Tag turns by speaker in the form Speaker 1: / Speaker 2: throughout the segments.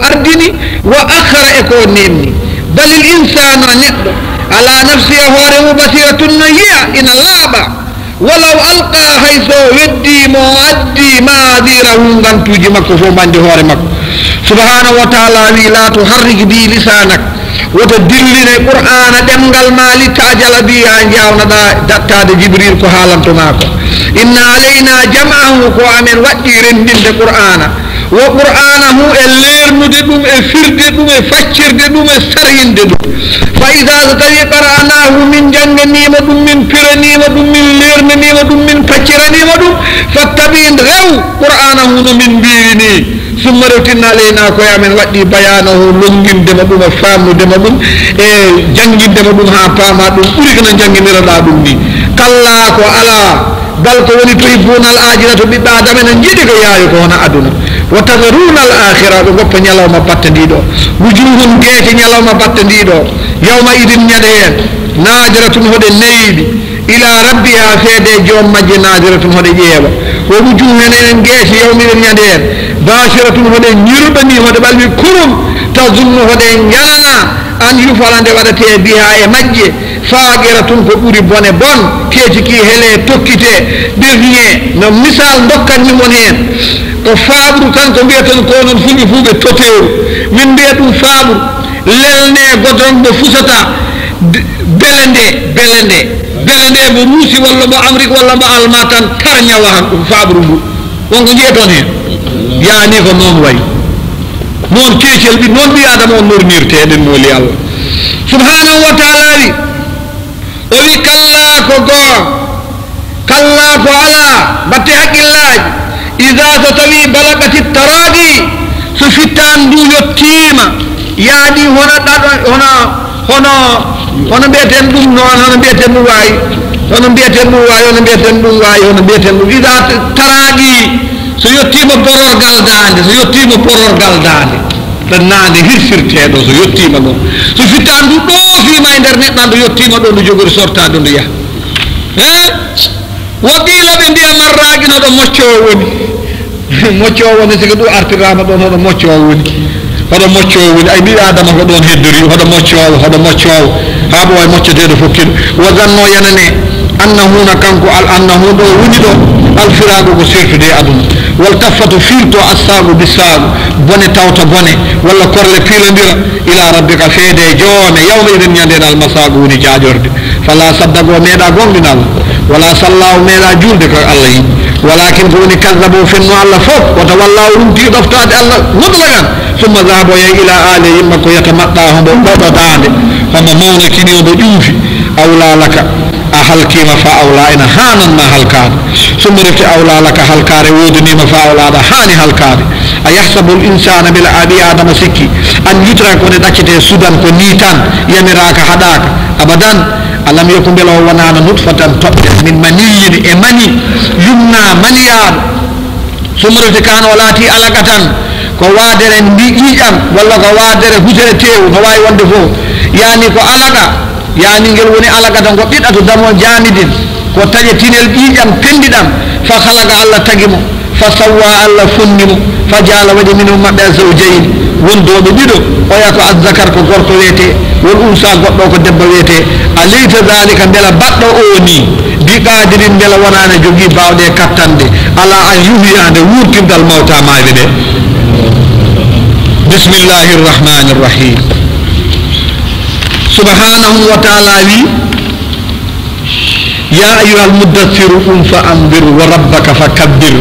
Speaker 1: ardini wa akhara e ko nenni balil insanu neddo ala nafsi hoore bashiratun nayya ina laaba walaw alqa hayso weddi mo addi maadirahu gantuji makko fo bande hoore makko subhanahu wa ta'ala wi la tuharrik bi lisanak woto dillire qur'ana demgal mali tajala biya jawna da dattade jibril ko haalantoma ko inna alayna jam'ahu ko amen waddi rendinde qur'ana wa qur'anahu e lernude dum e firde dum e faccirde dum e sarinde dum fa idha tawi qara'nahu min janganima dum min piranima dum min lernanima dum min facciranima dum fattabin rew qur'anahu no min biini summa rewtinna alayna ko amen waddi bayanahu longindema dum e famnudema dum e jangindema dum ha paama dum buri kana janginirada dum ni kalla ko ala bal ko woni to ibunal ajiratu bibba adama en jidi ko yaayo ko hona aduna wa tadharuna al akhirah ko goppa nyalawma battandido wujuhun geete nyalawma battandido yawma idin nyade en najiratun hode neydi ila rabbiha fede joom majje najiratun hode jeewa wa wujuhun en geete yawmi idin nyade en bashiratun hode nyirudani hode balmi kurum tazunnu hode nyalana an yufalande wadate biha e majje faagiratun ko buri bone bon keeti ki hele tokkite devnie no misal dokkanni mon hen ko faabru tan ko biyaten ko non fulbe fuube toteeru min biya dum faabru lelne godon bo fusata belende mo ruusi walla mo amrik walla mo almatan tarnya wahan dum faabru ndu wonko jeeton hen yaani ko non way non keecel bi non bi adama on normirte eden moli Allah subhanahu wa ta'ala o wi kalla ko goo kalla ko ala batte haqqillaji idha so tawi balagati taradi so fittan du yottima yaadi hono beten dum non hono beten dum wayi hono beten dum idha taradi so yottima pororgal dande tan naande hirsirteeɗo so yettima ɗon so fittan du ɗoofima e nder neɗɗan do yettima ɗo ndu jogori sortade ndu yaha wa qila ɓe mbiya marragino ɗo moccowo woni moccowo woni siko ɗum artirama ɗon hoɗo moccowo woni ay ɓi adama ko ɗon heddori hoɗo moccowo ha ɓo way moccoteɗo fokkiɗo wa zanno yanane annahuna kanko annahu ɗo woni ɗo alfirago ko sertude aduna wal kaffatu firto assagu bisagu bone tawta bone walla korle pilodira ila rabbika feede joome yawma idin nyanden almasagu woni jaajorde fala saddago meeɗa gonɗinal wala sallahu meeɗa julde ko Allah yi walakin ko woni kazzabo fenno Allah fof wata wallahu rumti ɗoftade Allah mutlagan summa zahabo yey ila ali yimma ko yatamaɗɗa hombo ɓoɗɗotade homo mawna kini omo ƴuufi awla laka a halkima fa awla ina hananma halkade summa refti awla laka halkare wodinima fa awlaɗa hani halkade a yahsabu l insana bila abi adama sikki an yutra kone ɗaccete sudan ko ni tan yamiraka haɗaka abadan alam yoku beela o wonano nutfatan toɓɓe min maniyin e mani yumna maniyaɗo summa refti kan o laati alaqatan ko waadere ƴiƴam walla ko waadere hujere tewu no wawi wonde fof yani ko alaqa yani ngel woni alagata ko ɓiɗɗato damo jamidin ko taƴetinel ƴiƴam pendiɗam fa halaga Allah tagimo fa sawwa Allah fonnimo fa jaala waɗi minum maɓɓe zawjayni wondoɓe ɗiɗo oya ko azzakar ko gorko wiyete won unsa goɗɗo ko debbo wiyete alaysa dhalika beela baɗɗo o ni bi qadirin beela wonane jogui bawɗe kattande ala an yuhiyande wurtingal mawta maɓe ɗe bismillahir rahmanir rahim subhanahu wa ta'ala wi ya ayyuhal muddaththir qum fa anzir wa rabbaka fakabbir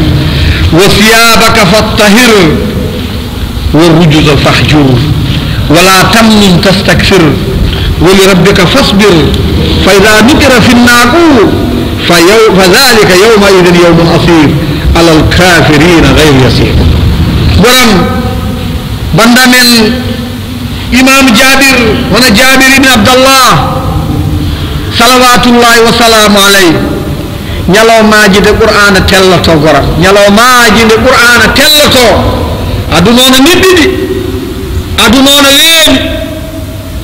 Speaker 1: wa thiyabaka fattahhir wa rujza fahjur wa la tamnun tastakthir wa li rabbika fasbir fa idha nukira fi an-naqur fa dhalika yawma idhin yawmun asir ala al-kafirin ghayr yasir borom bandamen imam Jabir wana Jabir ibn Abdullah salawatullahi wa salamu alayhi ñalawmaaji de qur'ana telloto gora ñalawmaaji de qur'ana telloto adunono niddidi adunono weeni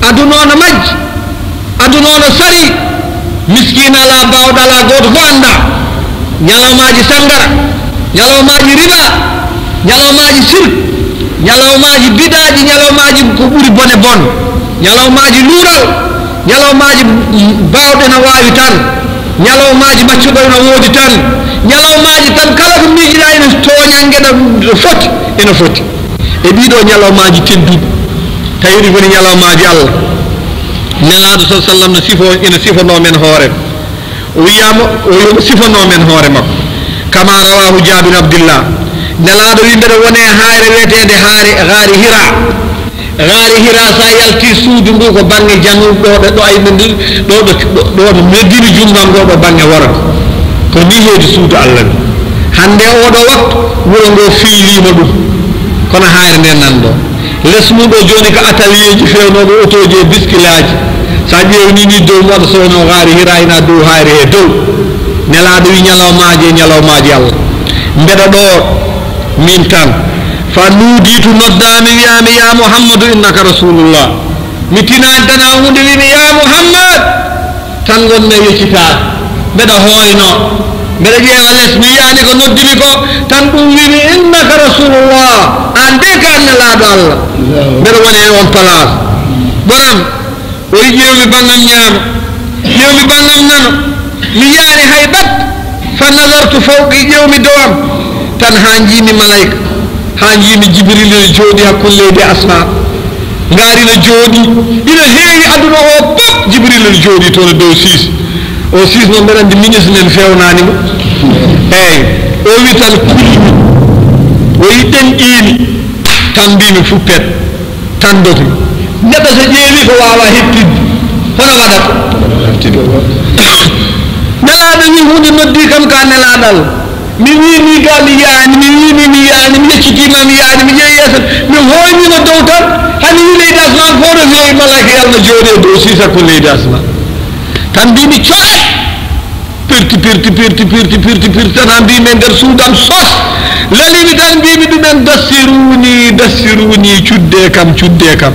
Speaker 1: adunono majji adunono sari miskina ala bawɗa ala goto fo anda ñalawmaaji sangara ñalawmaaji riba ñalawmaaji sirk ñalawmaaji bidaaji ñalawmaaji ko ɓuri bone bon ñalawmaaji luural ñalawmaaji baawɗe no waawi tan ñalawmaaji maccuɗo no woodi tan ñalawmaaji tan kala ko miijiɗa ene tooñangeɗa foti ene foti e ɗiɗo ñalawmaaji tedduɗi tawi ɗi koni ñalawmaaji Allah nelaaɗo sa sallam no sifo ene sifanoo men hoore o wiyama o sifanoo men hoore makko kama rawahu jabir abdillah nelaaɗo wi mbeɗa wone haare wiyetede gaari hira sa yalti suudu ndu ko bange janguɗo ɗo ayno ndi ɗo meddini jumgam ɗo ɗo bange worgo ko ni heedi suudu Allah ni hande oɗo waktu wuro ngo fiilima ɗum kono haare nde nanɗo less muɗo joni ko atelier ji fewnoɓe autoji e biskilaji sa ƴewni ni dow moɗo sowno gaari hira ina dow haari he dow nelaaɗo wi ñalawmaji e ñalawmaji Allah mbeɗa ɗo min tan fa nuuditu noddami wiyami ya muhammadu innaka rasulullah mi tinani tan ha hunde wimi ya muhammad tan gonmi yeccitade mbeɗa hoyno mbeɗa ƴeewa less mi yiyani ko noddimi ko tan ɗum wimi innaka rasulullah an de ka nelaaɗo Allah mbeɗa woni e on place boram o wi ƴewmi bangam ñaama ƴewmi bangam nano mi yaani hay bat fa nadartu fawqi ƴewmi dowam tan ha jiimi malayka ha jiimi jibril ne jooɗi hakkulleydi asma ngaari no jooɗi ina heewi aduna o pop jibril ne jooɗi toon dow siis o siis noon mbeɗa andi ministre nen fewnanimo eyyi o wi tan kulmi o yiɗɗen ƴiimi tan mbimi fuppet tan doki neɗɗo so ƴeewi ko wawa hettidde hono waɗata nelaaɗo wi hunde noddi kam ka nelaaɗal mi wini gal yaani mi wini mi yaani mi yeccitima mi yaani mi ƴeewi yeeso mi hoynima dow tan hani wi leydi asman fof no feewi malaika yalno jooɗi e dow sisa ko leydi asman tan mbimi coɗe pirti tan ha mbimi e nder suudam sos lalimi tan mbimi ɗumen dassiruni cudde kam juppe kam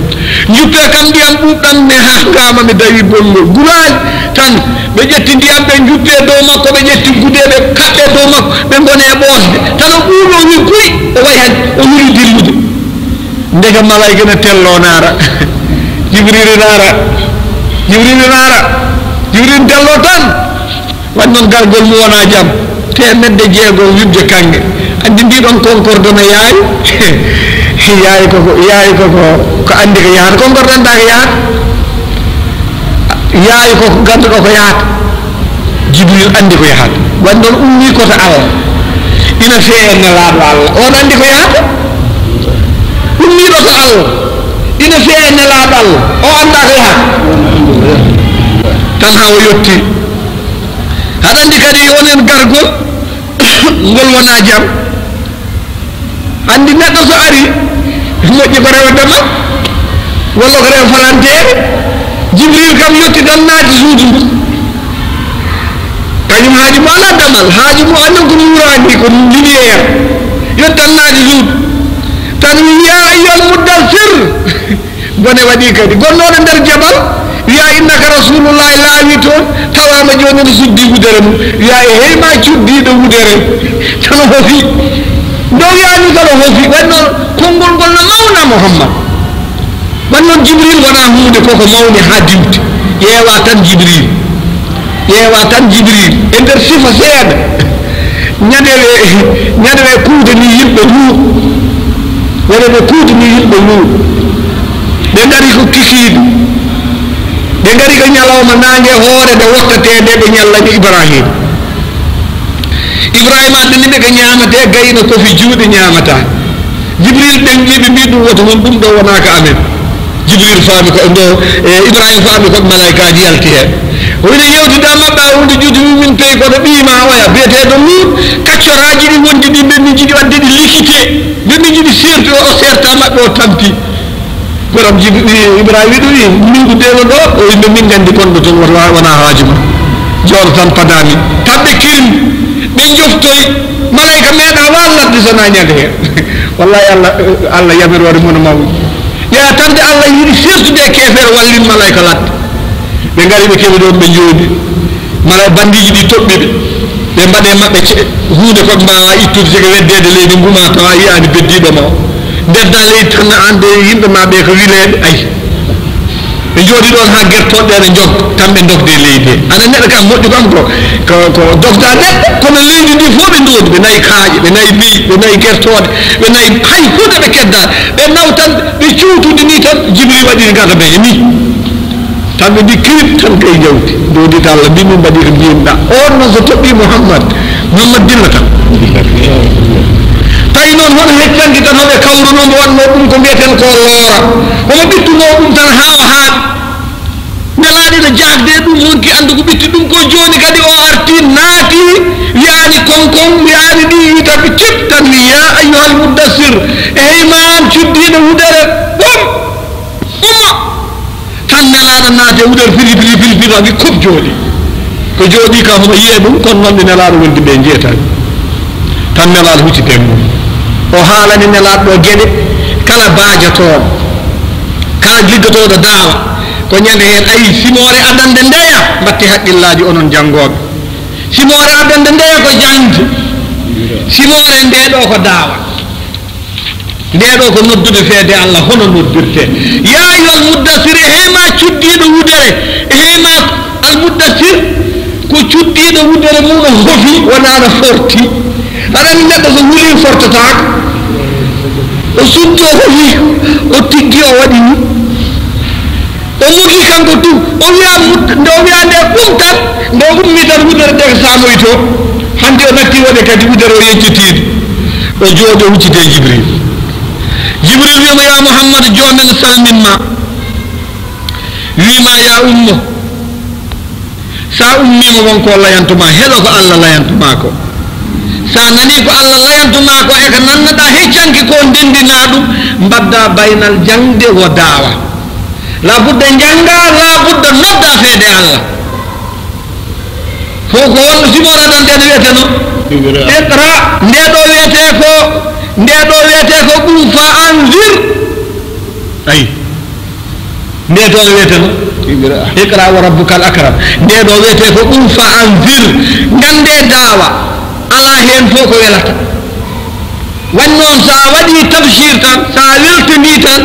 Speaker 1: ndiyam ɗuɗɗam mi hangama mi dawi bolngol guraji tan ɓe ƴetti ndiyam ɓe juppe dow makko ɓe ƴetti gude ɓe kaɓɓe dow makko ɓe gone e ɓosde tan o ɓuuɗo wi kuy o wayi hen o wiri dillude ndega malayka ne tello naara jibril tello tan waɗi noon gargol mu wona jaam temedde jeegom wibde kange andi mbiɗon concorde no yaayi yaayi koko ko andi ko yahata concorde anda ko yahata yaayi koko ganduɗo ko yahata jibril andi ko yahata waɗi noon ummi koto Allah ina feewe nelaaɗo Allah on andi ko yahata ummiɗo to Allah ina feewe nelaaɗo Allah o anda ko yahata tan ha o yetti haɗa andi kadi wonen gargol ngol wona jaam andi neɗɗo so ari moƴƴi ko rewa damal walla ko rewa falantere jibril kam yetti tan naati suudu ndu kañum haaji mo ala damal haaji mo annen ko nuurani ko lumiére yetti tan naati suudu tan wi ya ayyuhal muddassir bone waɗi kadi gonnoɗo nder jabal wiya innaka rasulullahi laawi toon tawama joni no suddi wudere mum wiya e heyma cuddiɗo wudere tan hoofi dow yaani kala hoofi waɗi noon konngol ngol no mawna mouhammad waɗi noon jibril wona hunde koko mawni ha diwti ƴeewa tan jibril e nder sifa seeɗa ñaɗewe kuude ni yimɓe luuɗ ɓe ngari ko kikiiɗo ɓe ngari ko ñalawma nangue hoore nde wottatede ɓe ñallaɓe ibrahima andini ɓe ko ñamate gayno kofi juuɗe ñamata jibril ɓen ƴiɓe mbi ɗum woto noon ɗum ɗo wona ko amen jibril faami ko ndo ibrahima faami ko malaikaji yalti hen woni yewtida mabɓe a hunde juuti min peyi koto ɓiima oya biyeteɗo luut kaccoraji ɗi wondi ɗi ɓe min jiiɗi wadde ɗi likite ɓe min jiiɗi sertu o serta mabɓe o tampi koram ibrahima wi ɗum luuɗu ɗeno ɗo o yimɓe min gandi gonɗo toon wona haaju ma jooɗo tan padami tanɓe kirmi ɓe joftoyi malayka meeɗa wallatde sona ñande hen wallahi allah yamirore mono mawɗi yaa tande allah yiɗi sertude e keefere wallin malayka ladde ɓe ngari ɓe keɓe ɗon ɓe jooɗi mala bandiji ɗi toɓɓiɓe ɓe mbaɗe maɓɓe hunde koɓe mbawa ittude siko weddede leydi nguma tawa yiyani beddiɗo ma ndedda leydi tan ande yimɓe ma ɓe ko wileɓe ay ɓe jooɗi ɗon ha guertoɗe ɗe jog tan ɓe dogde leydi he aɗa neɗɗo kam moƴƴu kam ko dogda neɗɗo kono leydi ndi fof ɓe ndoodi ɓe nayi kaaƴe ɓe nayi liy ɓe nayi guertoɗe ɓe nayi hay hunde ɓe kedda ɓe naw tan ɓe cuutude ni tan Jibril waɗi gata ɓe ni tan ɓe mbi kirib tan kay jawdi ndoodita Allah mbi min mbaɗi ko mbiyumɗa on noon so toɓɓi Mouhammad dilla tan tawi noon hono heccanki tan hoɓe kawrunomo wanno ɗum ko mbiyeten ko loora homo ɓittuno ɗum tan ha o haaɗi nelaɗi no jagde ɗum wonki andu ko ɓitti ɗum ko joni kadi o arti naati wiyani konkon wiyani ɗi witaɓe cip tan wi ya ayyuhal muddassir eyma an cuddiɗo wudere ɓom umma tan nelaɗo naate wudere filifilo wi kop jooɗi ko jooɗi kam homo yiye ɗum kono noon ɗi nelaɗo wondi ɓe jeetani tan nelaɗo huccite mum o haalani nelaɗo ɗo gueɗe kala baajotoɗo kala liggotoɗo daawa ko ñande hen ayi simore adande ndeya mbatti haqqillaji onon janggoɓe simore adande ndeya ko jangde simore ndeɗo ko daawa ndeɗo ko noddude feede Allah hono noddirte ya ayyuhal muddassir hema cuddiɗo wudere hema al muddassir ko cuddiɗo wudere mum no hofi wona no forti aɗani neɗɗo so wuli fortatako o suddi o hofi o tiggi o waɗi ni o mugi kanko tu o wiya nde o wiya nde ɓum tan nde o ummi tan wudere nde ko samoyto hande o natti waɗe kadi wudere o yejjitiɗo o jooɗi o huccite Jibril wiyamo ya Mouhammad jomen salminma wima ya ummo sa ummima wonko layantuma heɗo ko Allah layantuma ko sa nani ko Allah layantuma ko e ko nannaɗa heccanki ko ndendina ɗum mbadda baynal jangde wo daawa labudde janga labudde nodda feede Allah fo ko wonno simora dan nde wiyete no iqra ndeɗo wiyete ko ɗum fa anzir ayi ndeɗo wiyete no iqra wa rabbukal akram ndeɗo wiyete ko ɗum fa anzir gande daawa ala hen fof ko welata wannoon sa waɗi tafsir tan sa weltani tan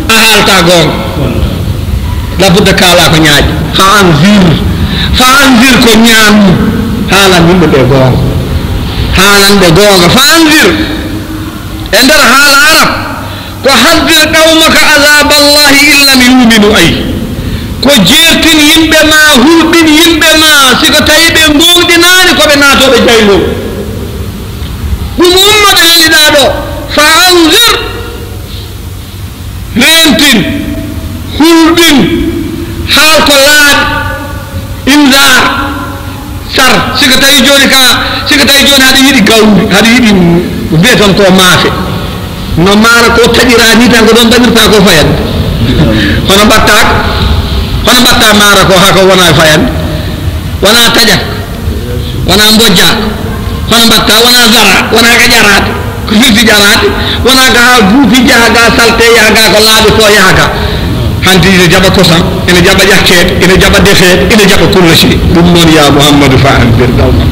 Speaker 1: a haalta gonga labudde kaala ko ñaaƴi fa anzir ko ñaammu haalan yimɓe ɓe gonga haalanɓe gonga fa anzir e nder haala arab ko haddir qawmaka azaballahi illam yuminu ay ko jeertin yimɓe ma hulɓin yimɓe ma siko tawi ɓe gonɗinani koɓe naatoɓe jaygol ɗum ummoɗo heliɗa ɗo fa anzir rentin hulɓin haal ko laaɗi inzar sar siko tawi joni haɗa yiɗi gawri haɗa yiɗi mbiyeton ko maafe no maara ko taƴira ni tan ko ɗon dañirta ko fayande hono mbatta maara ko hako wona fayande wona taƴat wona mbojjat hono mbatta wona zara wona ka ƴarade ko firti ƴarade wona ka ha guufi jaaha ga salte yaha ga ko laaɓi ko yaha ga hanti ene jaɓa kosam ene jaɓa ƴakkede ene jaɓa defede ene jaɓa kulla sey ɗum noon ya Mouhammadou fa andir dawma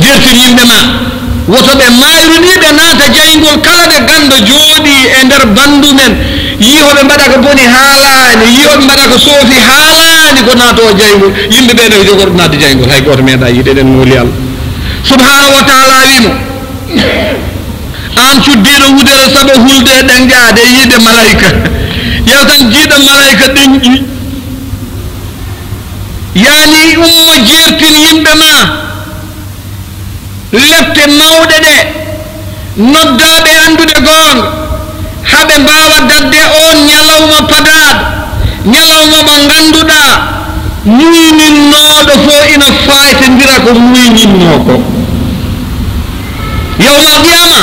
Speaker 1: jertin yimɓe ma wotoɓe mayruɗiɓe naata jaygol kala ɓe ganda jooɗi e nder bandu men yihoɓe mbaɗa ko boni haalani yihoɓe mbaɗa ko soofi haalani ko naato jaygol yimɓe ɓe ɗo jogoɗo naatde jaygol hay goto meeɗa yiide eɗen mooli Allah subhanahu wa taala wimo an cuddiɗo wudere saabu hulde e ɗen jaade yiide malayika yew tan jiiɗo malayika ɗeñƴi yaani ummo jertin yimɓe ma lefte mawɗe ɗe noddaɓe andude goonga haɓe mbawa dadde on ñalawma padaɗo ñalawma mo ganduɗa muyninnoɗo fo ina faytodira ko muyninno ko yawma qiyama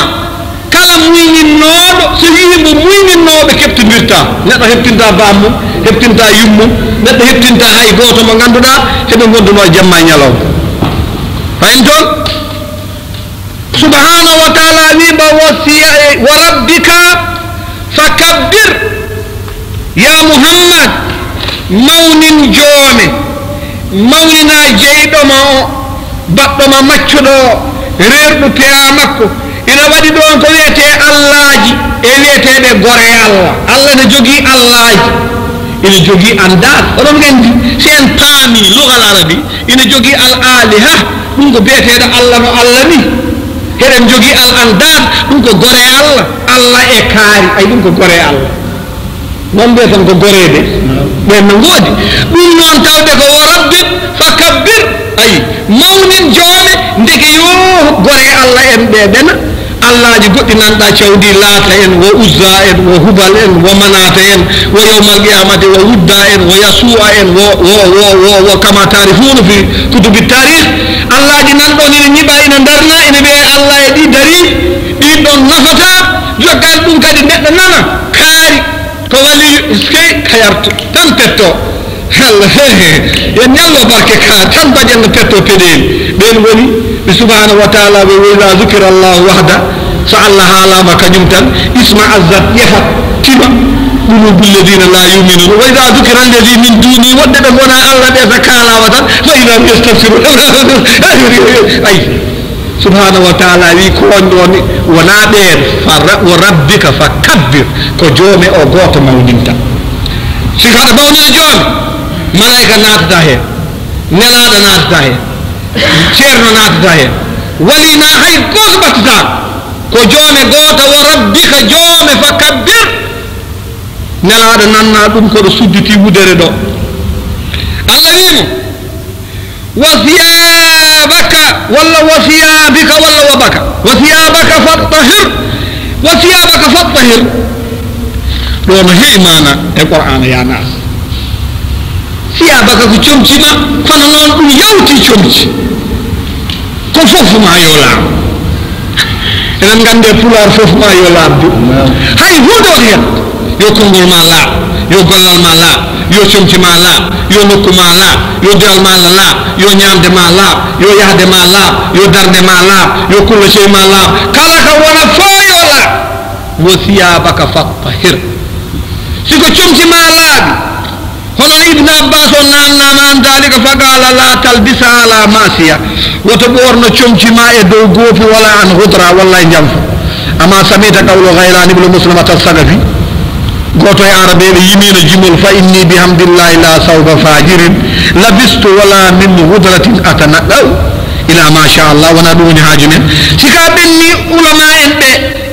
Speaker 1: kala muyninnoɗo so yimɓe muyninnoɓe keptodirta neɗɗo heptinta bammum heptinta yummum neɗɗo heptinta hay goto mo ganduɗa heɓe gonduno jamma ñalawma fayin toon subhanahu wa taala wiɓa wa rabbika fakabbir ya Muhammad mawnin joome mawnina jeyɗoma o baɗɗoma maccuɗo o reerɗo peya makko ina waɗi ɗon ko wiyete allaji e wiyeteɓe gore allah allah ne jogui allaji ina jogui andal oɗon gandi si en paami lugal arabi ina jogui al aliha ɗum ko biyeteɗo allah no allah ni heɗen jogui al andal ɗum ko gore allah allah e kaari ay ɗum ko gore allah non mbiyetan ko goreɓe ɓen no goodi ɗum noon tawde ko wo rabbit fa kabbir ayi mawnin joome ndeke yo gore allah en ɓeɗena allaji goɗɗi nanɗa cawdi laata en wo uzza en wo hubal en wo manata en wo yawmal qiyamati wo wudda en wo yasu'a en wo kama tarifuna fi kutubi tarikh allaji nanɗon ina ñiɓa ina darna ina wiye allah e ɗi dari ɗin ɗon nafata joggal ɗum kadi neɗɗo nana kaari ko wali skey kayarto tan petto allah yen ñallo barke ka tan baƴenno petto peɗeli ɓen woni ɓe subhanahu wa taala ɓe wayla zukira llahu wahda so allah haalama kañum tan isma azzat ƴefat tima qulubu lladina la yuminun wa ida zukira alladi min duni woɗɗe ɓe gona allah ɓe so kalama tan fa idam yastafsirun ay subhanahu wa taala wi koñɗoni wona ɓeen wa rabbika fa kabbir ko joome o goto mawninta siko aɗa mawnina joomi malaika natata hen nelaɗo natata hen ceerno natata hen walina hay goto ɓattata ko joome goto wa rabbika joome fa kabbir nelaɗo nanna ɗum koɗo sudditi wudere ɗo allah wimo wasiyabaka walla wasiyabika walla wabaka wasiyabaka fattahir wasiyabaka fattahir ɗo no heewi mana e qur'ana ya nas siyabaka ko comcima kono noon ɗum yawti comci ko fof ma yo laab enen gande pular fof ma yo laabdu hay hunde waɗa hen yo konngol ma laab yo gollal ma laab yo comci ma laab yo nokku ma laab yo diral ma Allah laab yo ñamde ma laab yo yahde ma laab yo darde ma laab yo kulla sey ma laab kala ka wona fo yo laab wo siyabaka fattahir siko comci ma laabi hono ibne abbas o nannama an dalika faqala la talbisa ala masiya woto ɓorno comci ma e dow goofi wala an hudra walla e jamfa ama samita qawlu ghayrani ibnu muslimata sagafi goto e arabeɓe yimino jimol fa inni bihamdillahi la sawba fajirin labistu wala min hudratin atanaqaw ila ma sha Allah wona ɗum woni haaju men sika ɓenni ulama en ɓe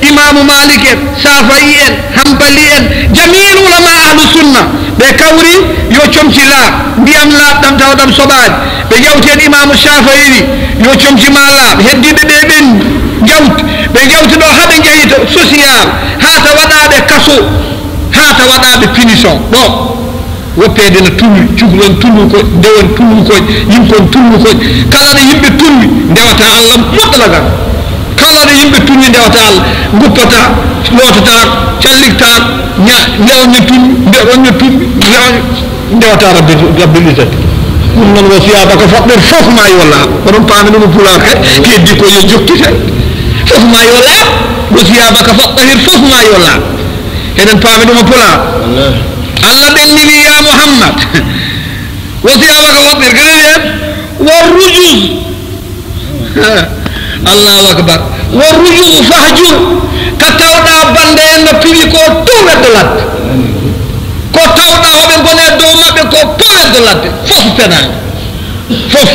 Speaker 1: imamu malik en safai en hanbali en jamil ulama ahlu sunna ɓe kawri yo comci laaɓ ndiyam laaɓɗam tawɗam soɓaani ɓe jawten imamu shafai wi yo comci ma laaɓ heddiɓe ɓe ɓen jawti ɓe jawti ɗo haɓe jeyita social hata waɗaɓe kaso hata waɗaɓe punition ɗo woppede no tulli cukalon tullu koye ndewen tullu koye yimkon tullu koye kala ɗo yimɓe tulli ndewata allah moɗɗalagal kala ɗo yimɓe tulli ndewata allah guppata lotata callikta newne tulli ndeɗonne tulli ndewata rabbil izzati ɗum noon wasiyabaka faɗɗer fof ma yo laaɓ oɗon paami ɗum pulaar he heddi ko yo jokkite fof ma yo laaɓ wasiyabaka faɗɗahir fof ma yo laaɓ eɗen paami ɗum pulaar allah ɓennini ya muhammad wasiyabaka faɗɗir kene wiyen wo rujus allahu akbar wo rujus fahjur ka tawɗa bande en no piwi ko to weddo ladde ko tawɗa hoɓe gone dow maɓɓe ko to weddo ladde fof penani fof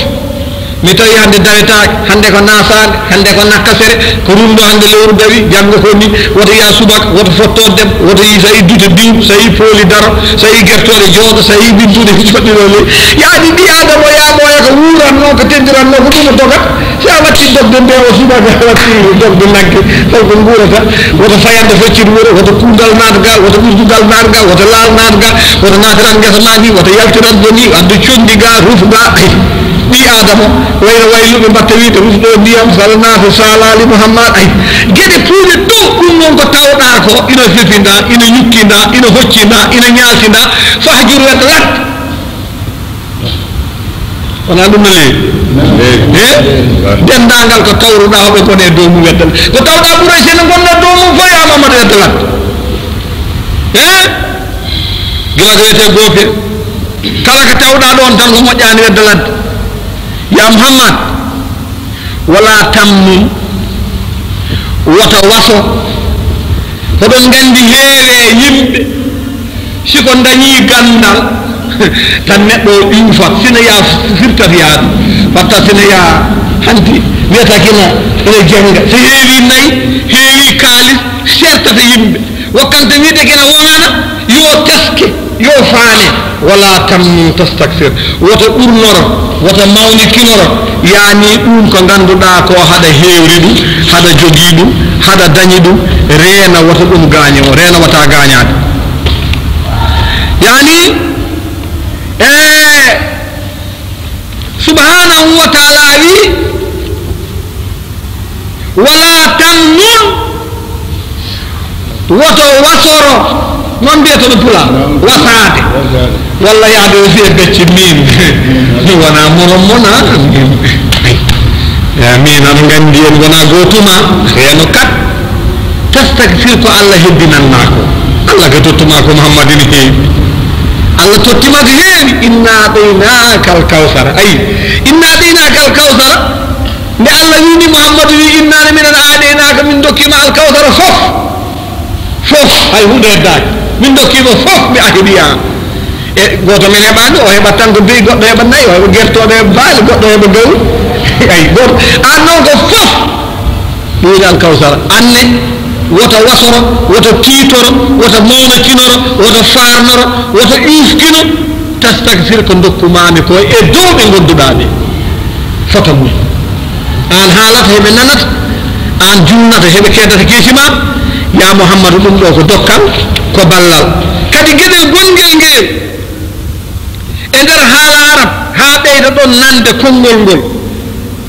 Speaker 1: mi tawi hande dawetake hande ko nasade hande ko nakkasere ko rumɗo hande lewru dawi janggo ko ni woto yiya subaka woto fottodem woto yi sa yi dute diw sa yi pooli daro sa yi guertore jooɗo sa yi bindude coɗɗino le yaadi mbi adama yamoya ko wuranno ko tendiranno ko ɗum dogat sa watti dogde nde o subaka watti dogde nagge taw ko guurata woto fayande foccir wuuro woto kundal natgal woto ɓurdugal natgal woto laal natgal woto nataran guesa ma ni woto yaltiran boni addu condi ga rufga ɓi adama wayno wayluɓe mbatta wiide rufɗo ndiyam sala naata salali mouhammad ay gueɗe puuɗe ɗo ɗum noon ko tawɗa ko ina fefinda ina ñukkinda ina hoccinda ina ñaasinda fahjur wedde lat wona ɗum no leewi e dendagal ko tawruɗa hoɓe gone dow mum weddal ko tawɗa ɓuuray sene gonɗa dow mum fo yamamata wedde lat e gila ko wiyete goofe kala ko tawɗa ɗon tan ko moƴƴani wedde ladde ya muhammad wala tammum woto waso hoɗon gandi heewe yimɓe siko dañi gandal tan neɗɗo o ƴuufa sina ya firtat yaadu watta sina ya hanti wiyata kina ene jenga so heewi nayi heewi kaalis sertata yimɓe wakkante wiide kina wonana yo teske yo faane wala tam tastakfir woto ɓurnoro woto mawnikinoro yaani ɗum ko ngannduɗaa ko haɗa heewri ɗum haɗa jogii ɗum haɗa dañi ɗum reena woto ɗum gaañe o reena wata gaañaade yaani subhanahu wa taala wi wala tamnun woto wasoro non mbiyata ɗo pula wasaade walla yaade o fiye becce min wona morom mona min aɗa nganndi en wona gootuma heeno kat tastakfir ko allah heddinanma ko allah ko tottuma ko muhammadine heewi allah tottima ko heewi inna ɗaynaka al kawsara ayi inna ɗaynaka al kawsara nde allah wini muhammadu wi innane minen aɗaynaka min dokkima al kawsara fof hay hunde heddaaki min dokkima fof mi ahiɗiya e goto men heɓani o heɓat tan ko beyi goɗɗo heɓa nayyi o heɓa guertoɗo heɓa baali goɗɗo heɓa gawri ay goto an noon ko fof ɗum woni alkawsara anne woto wasoro woto tiitoro woto mawnakinoro woto farnoro woto ƴufkino tastakfir ko dokkumami ko e dow ɓe gonduɗa ɓe foto mum an haalata heɓe nanata an junnata heɓe keddata keesima ya muhammadou ɗum ɗo ko dokkal ko ballal kadi gueɗel gonguel ngel e nder haala arab ha ɓeyda ɗon nande konngol ngol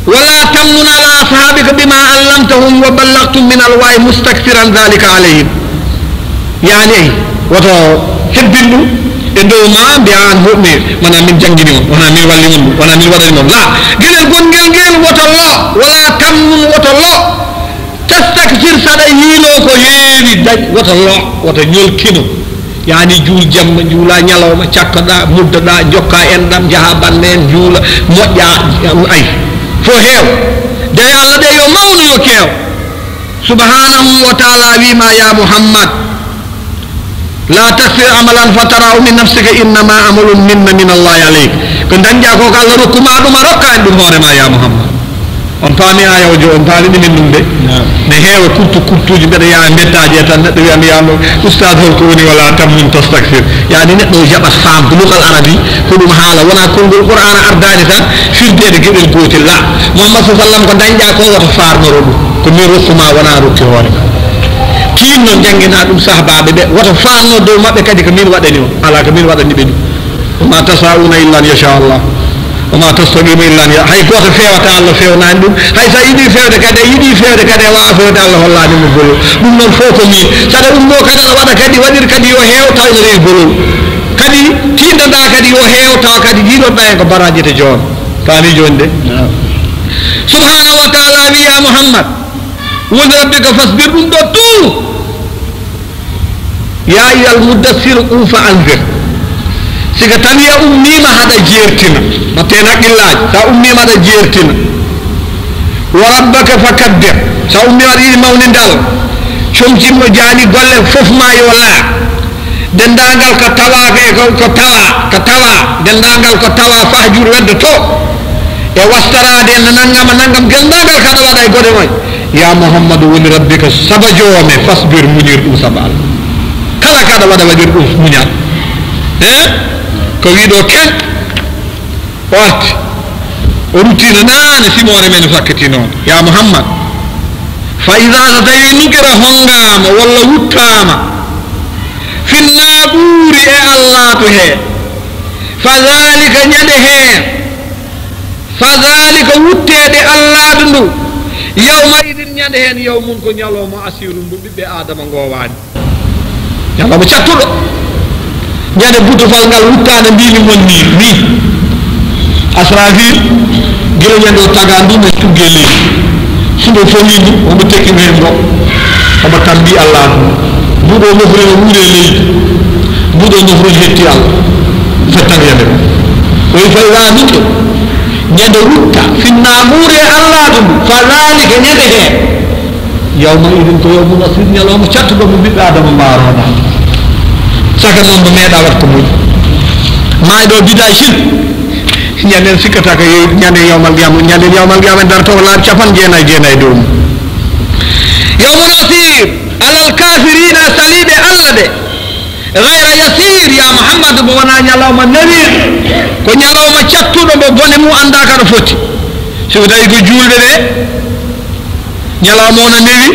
Speaker 1: wala tamnun ala ashabika bima allamtahum wa ballagtum min alwahi mustakfiran dhalika alayhim yani ay woto hebbin ɗum e dow ma mbiya an hoɓmi wona min jangguini on wona min walli on ɗum wona min waɗani on la gueɗel gonguel ngel woto lo wala tamnun woto lo tastakfir saɗa yiilo ko heewi dañ woto lo woto ñolkino yani juul jamma juula ñalawma cakkoɗa muddoɗa jokka enɗam jaaha bande en juula moƴƴa ay fo heew de allah de yo mawnu yo keew subhanahu wa taala wima ya muhammad la tasfir amalan fatarahu min nafsika innama amalun minna min allahi aleyk ko dañƴa ko ko allah rokkuma ɗum a rokkani ɗum hoorema ya muhammad on paami ayaw jo on paami ɗumen ɗum de ne heewa kurtuji mbeɗa yaa mbettaji e tan neɗɗo wiyami yamo oustad holko woni wala tamnun tastakfir yani neɗɗo o jaɓat faam ko lugal arabi ko ɗum haala wona konngol qur'ana ardani tan firdede gueɗel gotel la muhammad sa sallam ko dañƴa ko woto farnoro ɗum ko min rokkuma wona rokki hoore ma tinno jangguina ɗum sahabaɓe ɓe woto fanno dow mabɓe kadi ko min waɗani on ala ko min waɗani ɓe ɗum wama tasauna illa an yasha allah wama tastaqima illa an hay goto fewata allah fewnani ɗum hay sa yiiɗi fewde kadi yiiɗi fewde kadi e wawa fewde allah hollanimo bolol ɗum noon fof ko min saɗa ummo kadi aɗa waɗa kadi waɗir kadi yo heew taw ene rewi bolol kadi tinɗoɗa kadi yo heew taw kadi jiiɗoɗa hen ko baraji te joon faami joni de subhanahu wa taala wi ya muhammad woni rabbika fasbir ɗum ɗo tout ya ayyuhal mudassir qum fa anzir siga tan ya ummima haɗa jertina batten haqqillaji sa ummima haɗa jertina wa rabbaka fakabbir sa ummima aɗa yiɗi mawnidal comtinmo jaani golle fof ma yo laa dendagal ko tawaka e ko tawa dendagal ko tawa fahjur wedde to e wastarade no naggam dendagal kaɗa waɗa e gode moy ya muhammadou woni rabbika saba joome fasbir muñir ɗum sabal kala kaɗa waɗa waɗir ɗum muñal ko wiɗo ken o arti o ruttina naane simore men fakkatinoon ya muhammad fa ida so tawi nuqira hongama walla wuttama finnaɓuuri e allatu he fa dhalika ñande heen fa dhalika wuttede alladu ndu yawma idin ñande heen yawmum ko ñalowma asiru mbo ɓiɓɓe adama ngowani ñalowma cattuɗo ñande butofal ngal wuttade mbimi mon ni asrafil gila ñande o taga ndum e tugge leydi suɓo folini omo tekkino hen ngo omo tambi allah ɗum mbuɗo nofreno wuure leydi mbuɗo nofroni hetti allah fettan yande ko oyi fa ida nuke ñande wutta finnamuure allah ɗum fa dhalika ñande heen yawma idin ko yawmu nasir ñalawma cattuɗo mo ɓiɓɓe adama mbaroɗa saka noon mo meeɗa wat ko muɗum mayɗo biday sil ñanden sikkata ko ñanden yawmal qiyama ñanden yawmal qiyama darto ko laaɓi capan jeenayi dow mum yawmu nasir alal kafirina saliɓe allah ɓe gayra yasir ya muhammadu mo wona ñalawma newir ko ñalawma cattuɗo mo bone mum anda kaɗo foti siko tawi ko julɓe ɓe ñalawma ono newi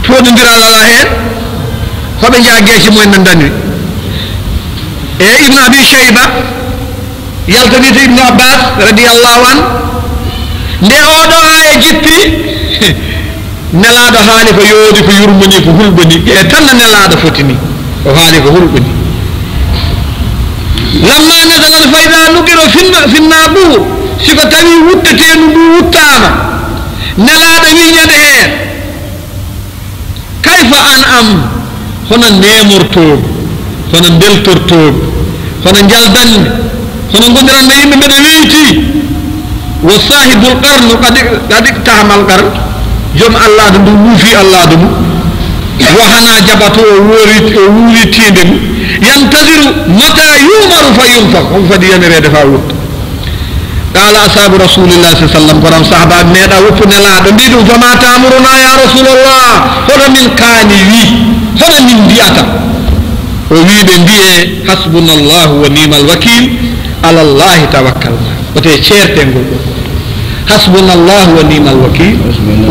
Speaker 1: foɗodiral ala hen hoɓe jaa gueece mumen no danwi e ibnu abi cheyba yaltanita ibnu abbas radiallahu an nde oɗo aya jippi nelaɗo haali ko yoodi ko yurmoni ko hulɓoni e tan no nelaɗo foti ni o haali ko hulɓoni lamma nasalan fayda nugiro finnabour siko tawi wuttetenu ndu wuttama nelaɗo wiñade hen kayfa an am hono nemortoɓe hono beltortoɓe hono jaldanɓe hono gondiranɓe yimɓe mbeɗa weyti wo sahibul qarnu kadi tahamal qarn joom allahdo ndu wuufi allahdo mum wahana jabato o wuuritinde mum yantadiru mata yumaru fa yunfak on fadi yanirede fa wutta qala ashabu rasulillah sa sallam koram sahaba meeɗa woppu nelaɗo mbi ɗum fama tamuruna ya rasulallah hono min kaani wi hono min mbiyata o wiɓe mbiye hasbunallahu wa nimal wakil ala llahi tawakkalna ote ceertengol ɗo hasbunallahu wa nimal wakil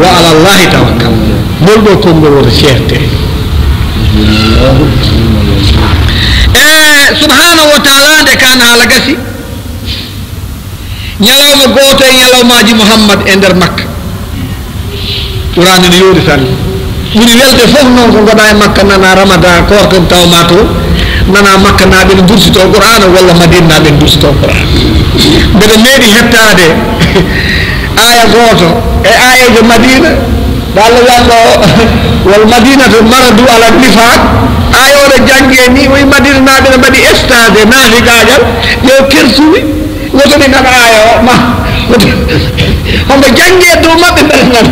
Speaker 1: wa ala llahi tawakkalna ngol ɗo konngol woto ceerte subhanahu wa taala nde kan haala gasi ñalawma gooto e ñalawmaji muhammad e nder makka ɓurani no yoori tan ɓuri welde fof noon ko goɗa e makka nana ramadan korko tawma to nana makka naɓe ne dursito qur'ana walla madine naɓe ne dursito qur'an mbeɗa meeɗi hettade aya gooto e ayaji madina ɗo allah wiyanɗo wal madinatu maradu ala nifaq aya oɗo jangge ni oyi madina naɓe ne mbaɗi stage nafiqajal yo kersumi wotoni nan aya o ma hombo jangge dow mabɓe mbeɗa nan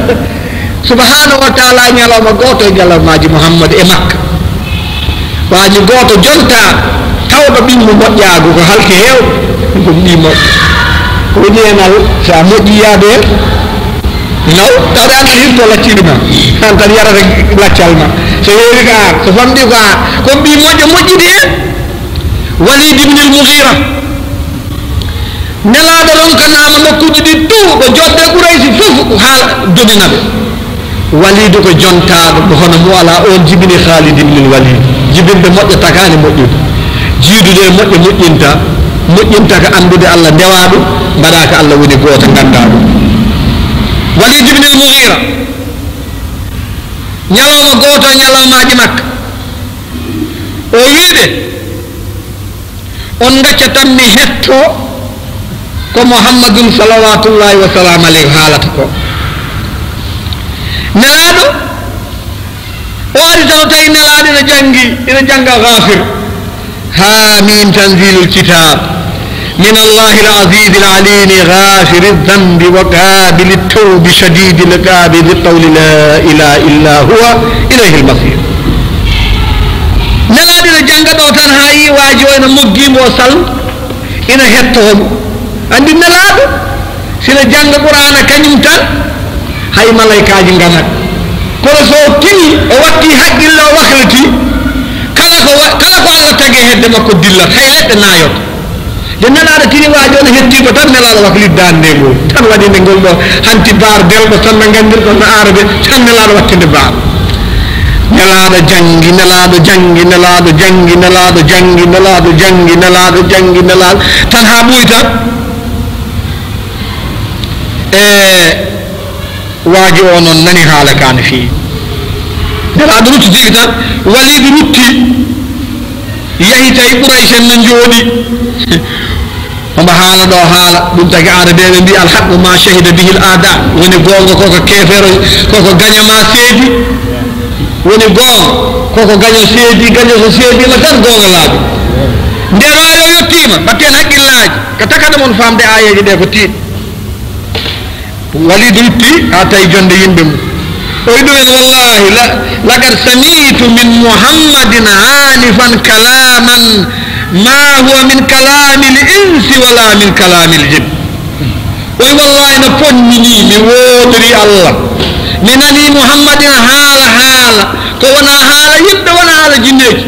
Speaker 1: subhanahu wa taala ñalawma gooto e ñalawmaji muhammad e makka waji gooto jonta tawɗo ɓimmo moƴƴagu ko halki hewɓe ko ɗi moƴƴo ko woni enal sa moƴƴi yaade naw tawɗa anda hirto lacciri ma an tan yarata laccal ma so heewi ko an so famɗi ko an kon mbi moƴƴo moƴƴidi en walid ibnil mughira nelaɗo ronkanama nokkuji ɗi tout ko jodde ɓuraysi fof haala doninaɓe walidu ko jontaɗo ɗo hono mo ala on jibini khalid ibnil walid jibinde moƴƴo takani moƴƴude jiidude moƴƴo moƴƴinta ko andude allah ndewa ɗum mbaɗa ko allah woni goto ganda ɗum walid ibnil mughira ñalawma goto ñalawmaji makka o wiɓe on gacca tan mi hetto ko muhammadun salawatullahi wa salam alayhi haalata ko nelaɗo o ari taw tawi nelaɗo ina janga ghafir hamim tanzilul kitab min allahi al-aziz al-alim ghafir adh-dhanbi wa qabil at-tawb shadid al-iqab bi-qawli la ilaha illa huwa ilayhi al-masir nelaɗo ina janga ɗo tan ha yi waaji o ina moggimo o sal ina hettomo andi nelaɗo sina janga qur'ana kañum tan hay malaikaji ganat kono so tini o watti haqqille o wahliti kala ko allah tagi hedde makko dillat hay hedde nayoto de nelaɗo tini waaji on hettiko tan nelaɗo wahlit dande ngol tan waɗinde ngol ɗo hanti bar delɗo tan no gandirɗon no arabe tan nelaɗo wattinde bar nelaɗo jangi nelaɗo jangi nelaɗo jangi nelaɗo jangi nelaɗo jangi nelaɗo jangi nelaɗo tan ha ɓuy tan waaji o noon nani haala ka no feewi nelaɗo ruttitiki tan walidu rutti yehi tawi ɓuraysen no jooɗi omo haala ɗo haala ɗum tagi arabeɓe mbi alhaqu ma shahida bihi l ada woni gonga koko kefero koko gañoma seedi woni gonga koko gaño seedi gaño so seedima tan gonga laaɓi nden wawi o yettima batten haqqillaji ko takata mon famde ayeji ɗe ko tiiɗ walidu rutti ha tawi jonde yimɓe mum ويدوين والله لقد سمعت من محمد آنفا كلاما ما هو من كلام الإنس ولا من كلام الجن والله نفنني من وودري الله منني محمد حال كونا حال يبدا ولا حال جنيك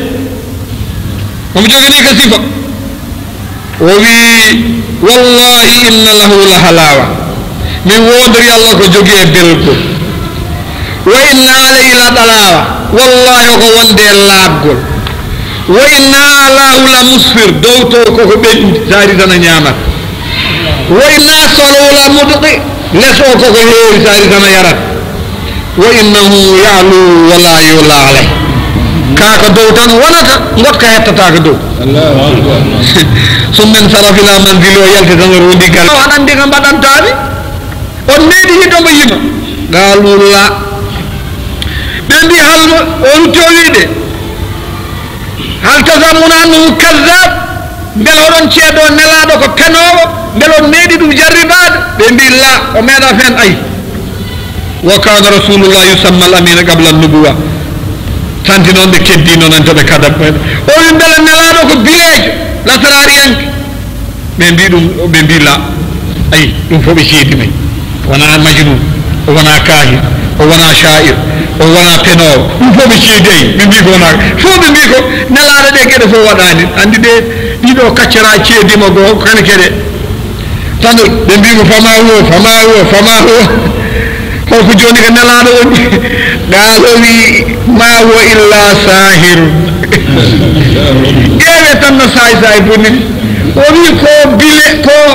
Speaker 1: ومجوغني كسيفا وفي والله إن له لحلاوة من وودري الله كجوغي بلكو وإن عليه لطلاوة والله يقوان دي اللابقل وإن علاه لمسفر دوتو كوكو بيت زاري زنا نعمت وإن صلوا لمدقي لسو كوكو هيري زاري زنا يرات وإنه يعلو ولا يولى عليه كاكا دوتان ونتا نغت كهتا تاكا دو ثم انصرف إلى منزله يلتزم رودي كال وانا ندي غمباتان تاني ونيدي هيتو بيما قالوا لا بندي هل ونتويدي هل تزمون أنه كذاب بلورون تشيدو نلادو كنو بلون نيدي دو جرباد بندي لا وماذا فين أي وكان رسول الله يسمى الأمين قبل النبوة سانتينون دي كدينون أنت بكذب ومن بلن نلادو كبيليج لا تراريانك بندي لا أي دون فوق شيدي مي وانا مجنون وانا كاهن وانا شاعر وانا بنور فوق شيدي بندي كونا فوق بندي كو نلادو دي كده فوق وداني عندي دي دو كچرا شيدي مغو كان كده تانو بندي فما هو كوكو جوني كان نلادو قالوا لي ما هو إلا ساهر كيف تنسى سايبوني وبي كو بيلي كو